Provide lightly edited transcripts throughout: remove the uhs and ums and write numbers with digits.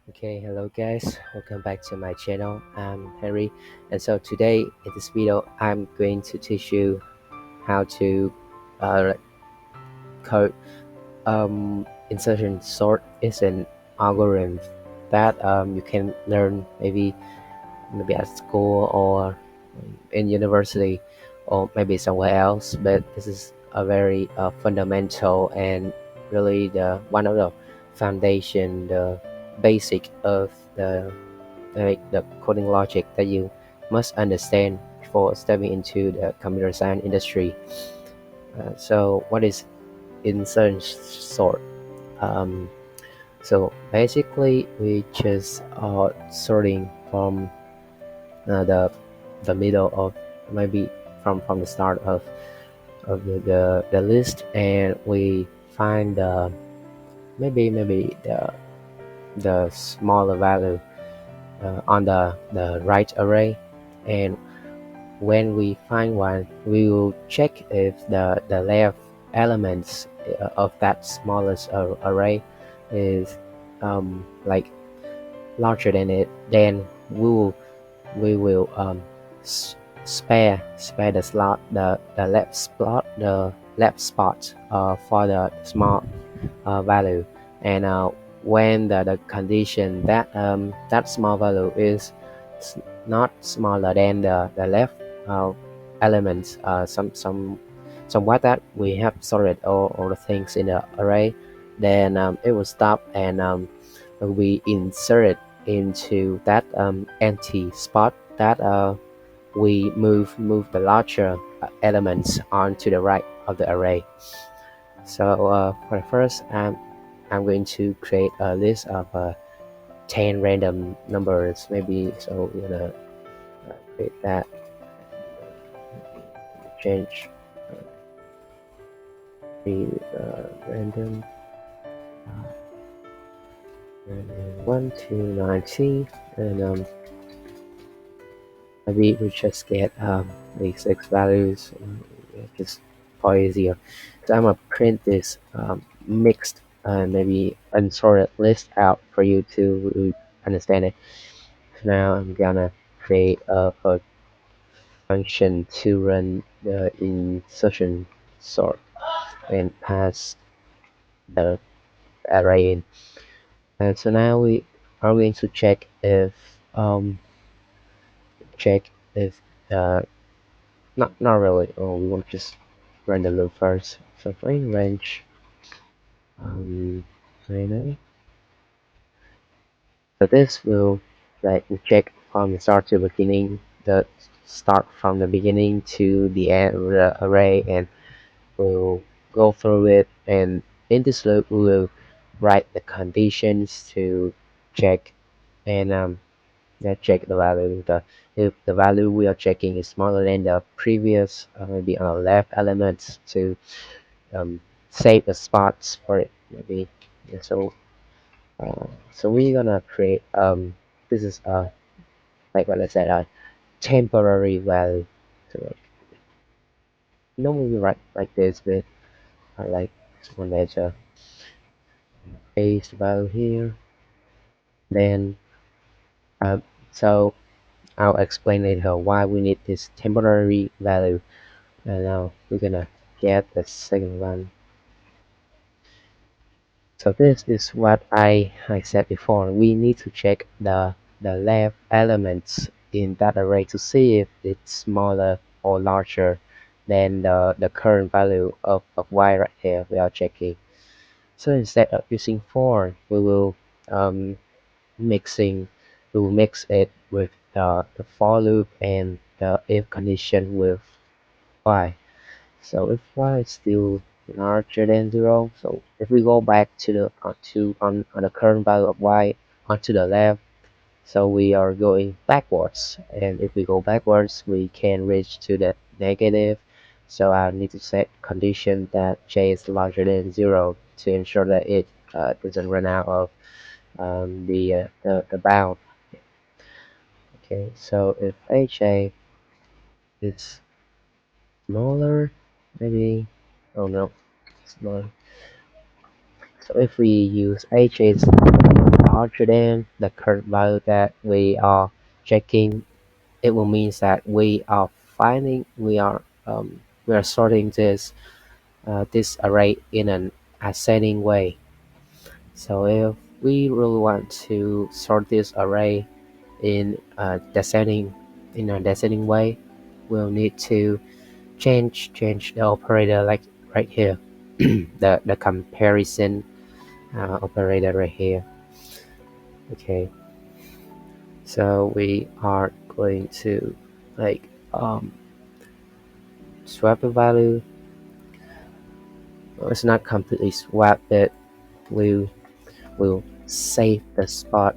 Okay, hello guys, welcome back to my channel. I'm Henry, and so today in this video I'm going to teach you how to like code insertion sort is an algorithm that you can learn maybe at school or in university or maybe somewhere else, but this is a very fundamental and really the one of the foundation, the basic of the coding logic that you must understand before stepping into the computer science industry. So what is insertion sort? Um, so basically, we just are sorting from the middle of maybe from the start of the list, and we find maybe the smaller value on the right array, and when we find one we will check if the left elements of that smallest array is like larger than it, then we will spare the slot the left spot for the small value, and when the condition that that small value is not smaller than the left elements, somewhat that we have sorted all the things in the array, then it will stop, and we insert it into that empty spot that we move the larger elements onto the right of the array. So for the first, I'm going to create a list of 10 random numbers, maybe. So we're gonna create that, change the random and 1 to 90, and maybe we just get the six values, just for easier. So I'm gonna print this mixed maybe unsorted list out for you to really understand it. So now I'm gonna create a function to run the insertion sort and pass the array in. And so now we are going to check if uh, not really. Oh, we want to just run the loop first. So for in range, say no. So this will like check from the start to beginning, the start from the beginning to the end of the array, and we'll go through it. And in this loop, we will write the conditions to check, and check the value. If the value we are checking is smaller than the previous, maybe on the left elements, to um, save the spots for it, maybe. Yeah, so we're gonna create this is like what I said, a temporary value. So normally we write like this, but I like one letter paste value here. Then um, so I'll explain later why we need this temporary value. And now we're gonna get the second one. So this is what I said before. We need to check the left elements in that array to see if it's smaller or larger than the current value of y right here we are checking. So instead of using for, um, mixing we will mix it with the for loop and the if condition with y. So if y is still larger than 0, so if we go back to the on the current value of y onto the left, so we are going backwards, and if we go backwards we can reach to the negative. So I need to set condition that j is larger than 0 to ensure that it doesn't run out of the bound. Okay, so if ha is smaller, maybe, oh no, smaller. So if we use h is larger than the current value that we are checking, it will mean that we are sorting this array in an ascending way. So if we really want to sort this array in a descending way, we'll need to change the operator, like right here, the comparison operator right here. Okay, so we are going to like swap the value. Well, it's not completely swap it. We will save the spot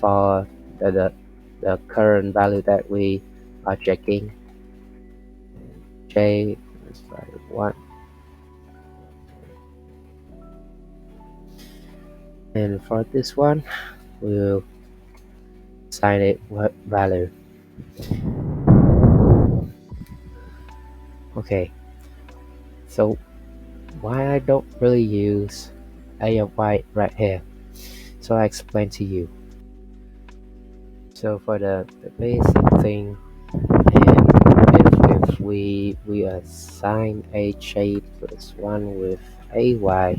for the current value that we are checking. J is like 1, and for this one we'll assign it what value. Okay, so why I don't really use a of y right here, so I explain to you. So for the basic thing, and if we assign a j plus 1 with a y,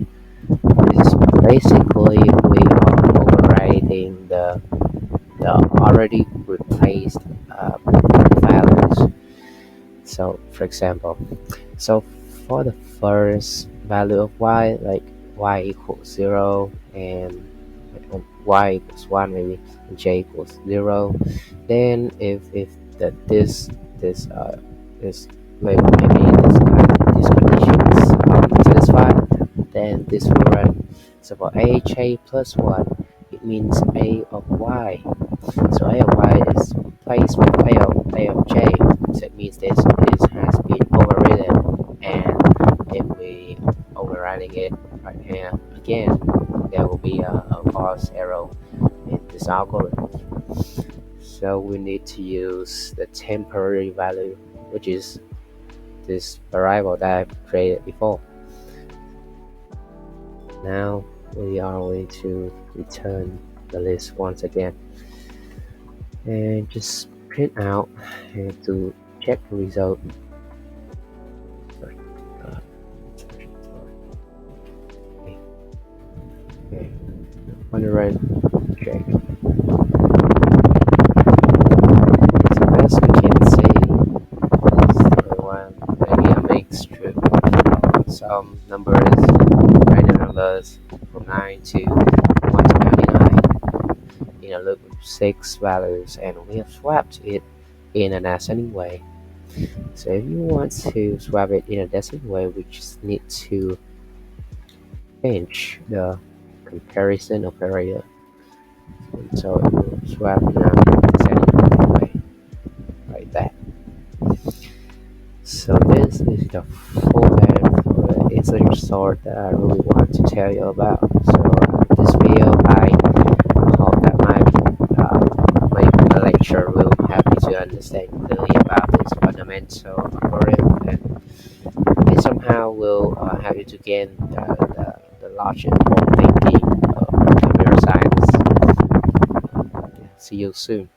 this is basically we are overriding the already replaced values. So for example, so for the first value of y, like y equals 0 and y equals 1 maybe, and j equals 0, then if the this maybe these conditions satisfied, then this will run. So for a j plus 1, it means a of y. So a of y is replaced with a of j. So it means this has been overridden, and if we overriding it right here again, there will be a false error in this algorithm. So we need to use the temporary value, which is this variable that I've created before. Now we are going to return the list once again and just print out and to check the result. Sorry. Okay. On the right, check. So as we can see, this one maybe a mixed strip of some numbers, random numbers from 9 to 199 in a loop of 6 values, and we have swapped it in an ascending way. So if you want to swap it in a descending way, we just need to change the comparison operator. So it will swap in a descending way, like that. So this is the format for the insertion sort that I really want to tell you about. So this video, I hope that my lecture will help you to understand clearly about this fundamental algorithm, and it somehow will help you to gain the logic of thinking of computer science. See you soon.